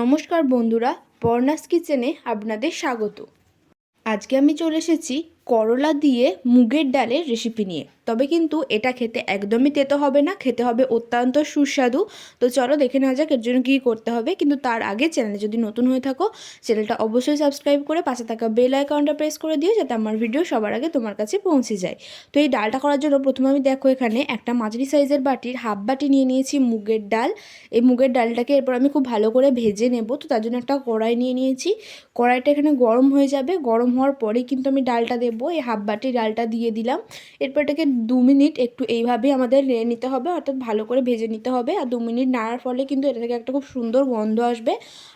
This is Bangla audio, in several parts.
নমস্কার বন্ধুরা, বর্ণাস কিচেনে আপনাদের স্বাগত। আজকে আমি চলে এসেছি করলা দিয়ে মুগের ডালের রেসিপি নিয়ে। তবে কিন্তু এটা খেতে একদমই তেতো হবে না, খেতে হবে অত্যন্ত সুস্বাদু। তো চলো দেখে নেওয়া যাক এর জন্য কী করতে হবে। কিন্তু তার আগে চ্যানেলে যদি নতুন হয়ে থাকো, চ্যানেলটা অবশ্যই সাবস্ক্রাইব করে পাশে থাকা বেল আইকনটা প্রেস করে দিও, যাতে আমার ভিডিও সবার আগে তোমার কাছে পৌঁছে যায়। তো এই ডালটা করার জন্য প্রথমে আমি দেখো এখানে একটা মাঝারি সাইজের বাটির হাফ বাটি নিয়ে নিয়েছি মুগের ডাল। এই মুগের ডালটাকে এরপর আমি খুব ভালো করে ভেজে নেব। তো তার জন্য একটা কড়াই নিয়ে নিয়েছি। কড়াইটা এখানে গরম হয়ে যাবে, গরম হওয়ার পরেই কিন্তু আমি ডালটা দেবো। এই হাফ বাটি ডালটা দিয়ে দিলাম। এরপর এটাকে 2 মিনিট একটু এইভাবেই আমাদের নেড়ে নিতে হবে, অর্থাৎ ভালো করে ভেজে নিতে হবে। আর 2 মিনিট নাড়ার ফলে কিন্তু এটা থেকে একটা খুব সুন্দর গন্ধ আসবে।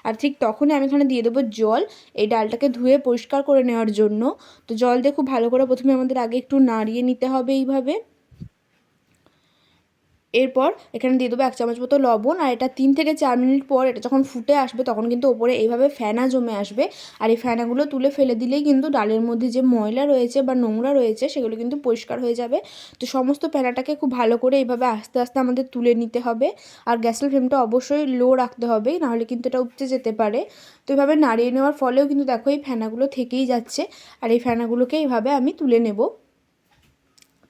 আর ঠিক তখনই আমি এখানে দিয়ে দেবো জল, এই ডালটাকে ধুয়ে পরিষ্কার করে নেওয়ার জন্য। তো জল দিয়ে খুব ভালো করে প্রথমে আমাদের আগে একটু নাড়িয়ে নিতে হবে এইভাবে। এরপর এখানে দিয়ে দেবো 1 চামচ মতো লবণ। আর এটা 3 থেকে 4 মিনিট পর এটা যখন ফুটে আসবে তখন কিন্তু ওপরে এইভাবে ফেনা জমে আসবে। আর এই ফেনাগুলো তুলে ফেলে দিলেই কিন্তু ডালের মধ্যে যে ময়লা রয়েছে বা নোংরা রয়েছে সেগুলো কিন্তু পরিষ্কার হয়ে যাবে। তো সমস্ত ফেনাটাকে খুব ভালো করে এইভাবে আস্তে আস্তে আমাদের তুলে নিতে হবে। আর গ্যাসের ফ্লেমটা অবশ্যই লো রাখতে হবে, নাহলে কিন্তু এটা উপচে যেতে পারে। তো এইভাবে নাড়িয়ে নেওয়ার ফলেও কিন্তু দেখো এই ফেনাগুলো থেকেই যাচ্ছে। আর এই ফেনাগুলোকে এইভাবে আমি তুলে নেব।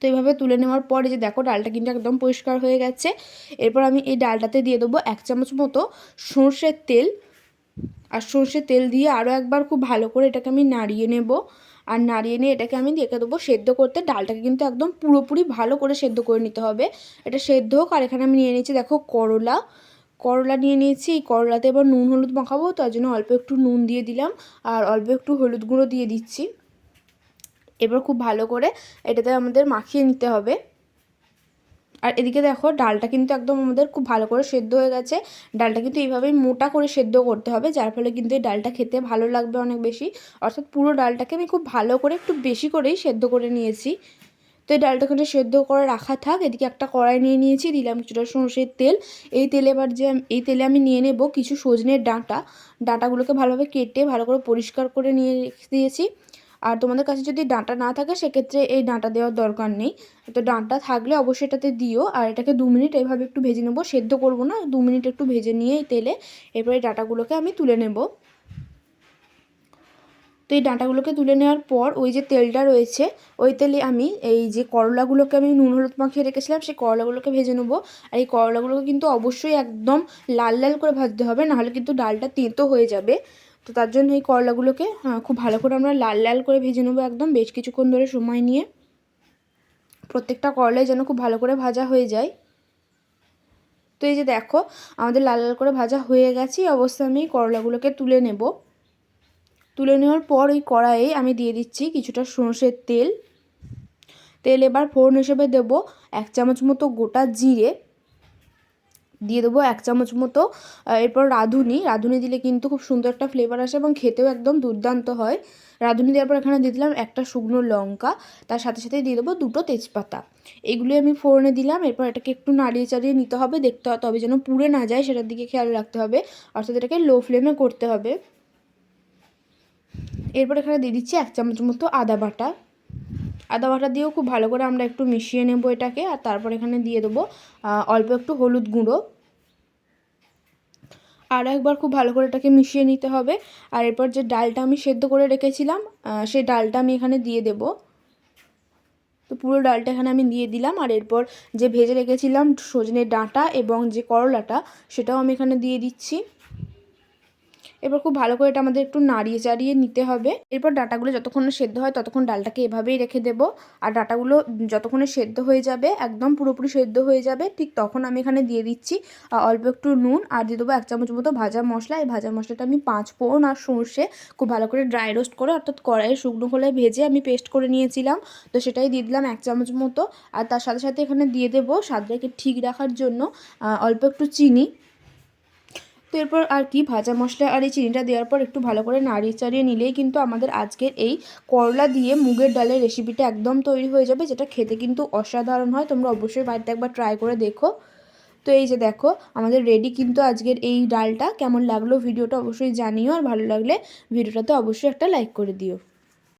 তো এইভাবে তুলে নেওয়ার পরে যে দেখো ডালটা কিন্তু একদম পরিষ্কার হয়ে গেছে। এরপর আমি এই ডালটাতে দিয়ে দেবো 1 চামচ মতো সর্ষের তেল। আর সর্ষের তেল দিয়ে আরও একবার খুব ভালো করে এটাকে আমি নাড়িয়ে নেব। আর নাড়িয়ে নিয়ে এটাকে আমি রেখে দেবো সেদ্ধ করতে। ডালটাকে কিন্তু একদম পুরোপুরি ভালো করে সেদ্ধ করে নিতে হবে, এটা সেদ্ধ হোক। আর এখানে আমি নিয়ে নিয়েছি দেখো করলা নিয়ে নিয়েছি। এই করলাতে এবার নুন হলুদ মাখাবো, তার জন্য অল্প একটু নুন দিয়ে দিলাম আর অল্প একটু হলুদ গুঁড়ো দিয়ে দিচ্ছি। এবার খুব ভালো করে এটাতে আমাদের মাখিয়ে নিতে হবে। আর এদিকে দেখো ডালটা কিন্তু একদম আমাদের খুব ভালো করে সেদ্ধ হয়ে গেছে। ডালটা কিন্তু এইভাবেই মোটা করে সেদ্ধ করতে হবে, যার ফলে কিন্তু এই ডালটা খেতে ভালো লাগবে অনেক বেশি। অর্থাৎ পুরো ডালটাকে আমি খুব ভালো করে একটু বেশি করেই সেদ্ধ করে নিয়েছি। তো এই ডালটাকে সেদ্ধ করে রাখা থাক। এদিকে একটা কড়াই নিয়ে নিয়েছি, দিলাম কিছুটা সরষের তেল। এই তেলে আমি নিয়ে নেব কিছু সজনের ডাঁটাগুলোকে ভালোভাবে কেটে ভালো করে পরিষ্কার করে নিয়ে রেখে দিয়েছি। আর তোমাদের কাছে যদি ডাঁটা না থাকে সেক্ষেত্রে এই ডাঁটা দেওয়ার দরকার নেই। তো ডাঁটা থাকলে অবশ্যই এটাতে দিও। আর এটাকে 2 মিনিট এইভাবে একটু ভেজে নেবো, সেদ্ধ করব না, 2 মিনিট একটু ভেজে নিয়ে এই তেলে এরপরে এই ডাঁটাগুলোকে আমি তুলে নেব। তো এই ডাঁটাগুলোকে তুলে নেওয়ার পর ওই যে তেলটা রয়েছে ওই তেলে আমি এই যে করলাগুলোকে আমি নুন হলুদ মাখিয়ে রেখেছিলাম সেই করলাগুলোকে ভেজে নেবো। আর এই করলাগুলোকে কিন্তু অবশ্যই একদম লাল লাল করে ভাজতে হবে, নাহলে কিন্তু ডালটা তেঁতো হয়ে যাবে। তো তার জন্য এই করলাগুলোকে খুব ভালো করে আমরা লাল লাল করে ভেজে নেবো, একদম বেশ কিছুক্ষণ ধরে সময় নিয়ে। প্রত্যেকটা করলাই যেন খুব ভালো করে ভাজা হয়ে যায়। তো এই যে দেখো আমাদের লাল লাল করে ভাজা হয়ে গেছে। এই অবস্থায় আমি করলাগুলোকে তুলে নেব। তুলে নেওয়ার পর ওই কড়াইয়ে আমি দিয়ে দিচ্ছি কিছুটা সরষের তেল। এবার ফোড়ন হিসেবে দেবো 1 চামচ মতো গোটা জিরে, দিয়ে দেবো 1 চামচ মতো এরপর রাঁধুনি দিলে কিন্তু খুব সুন্দর একটা ফ্লেভার আসে এবং খেতেও একদম দুর্দান্ত হয়। রাঁধুনি দেওয়ার পর এখানে দিয়ে দিলাম একটা শুকনো লঙ্কা, তার সাথে সাথে দিয়ে দেবো 2টো তেজপাতা। এগুলি আমি ফোড়নে দিলাম। এরপর এটাকে একটু নাড়িয়ে চাড়িয়ে নিতে হবে, দেখতে হবে তবে যেন পুড়ে না যায় সেটার দিকে খেয়াল রাখতে হবে, অর্থাৎ এটাকে লো ফ্লেমে করতে হবে। এরপর এখানে দিয়ে দিচ্ছি 1 চামচ মতো আদা বাটা দিয়েও খুব ভালো করে আমরা একটু মিশিয়ে নেব এটাকে। আর তারপর এখানে দিয়ে দেবো অল্প একটু হলুদ গুঁড়ো। আর একবার খুব ভালো করে এটাকে মিশিয়ে নিতে হবে। আর এরপর যে ডালটা আমি সেদ্ধ করে রেখেছিলাম সেই ডালটা আমি এখানে দিয়ে দেব। তো পুরো ডালটা এখানে আমি দিয়ে দিলাম। আর এরপর যে ভেজে রেখেছিলাম সজনের ডাঁটা এবং যে করলাটা সেটাও আমি এখানে দিয়ে দিচ্ছি। এবার খুব ভালো করে এটা আমাদের একটু নাড়িয়ে চাড়িয়ে নিতে হবে। এরপর ডাঁটাগুলো যতক্ষণ না সেদ্ধ হয় ততক্ষণ ডালটাকে এভাবেই রেখে দেবো। আর ডাঁটাগুলো যতক্ষণে সেদ্ধ হয়ে যাবে, একদম পুরোপুরি সেদ্ধ হয়ে যাবে, ঠিক তখন আমি এখানে দিয়ে দিচ্ছি অল্প একটু নুন আর দিয়ে দেবো 1 চামচ মতো ভাজা মশলা। এই ভাজা মশলাটা আমি 5 ফোড়ন আর সর্ষে খুব ভালো করে ড্রাই রোস্ট করে, অর্থাৎ কড়াইয়ে শুকনো খোলায় ভেজে আমি পেস্ট করে নিয়েছিলাম। তো সেটাই দিয়ে দিলাম 1 চামচ মতো। আর তার সাথে সাথে এখানে দিয়ে দেবো স্বাদটাকে ঠিক রাখার জন্য অল্প একটু চিনি। তো এরপর আর কি ভাজা মশলা আর এই চিনিটা দেওয়ার পর একটু ভালো করে নাড়িয়ে চাড়িয়ে নিলেই কিন্তু আমাদের আজকের এই করলা দিয়ে মুগের ডালের রেসিপিটা একদম তৈরি হয়ে যাবে, যেটা খেতে কিন্তু অসাধারণ হয়। তোমরা অবশ্যই বাড়িতে একবার ট্রাই করে দেখো। তো এই যে দেখো আমাদের রেডি কিন্তু আজকের এই ডালটা। কেমন লাগলো ভিডিওটা অবশ্যই জানিও, আর ভালো লাগলে ভিডিওটাতে অবশ্যই একটা লাইক করে দিও।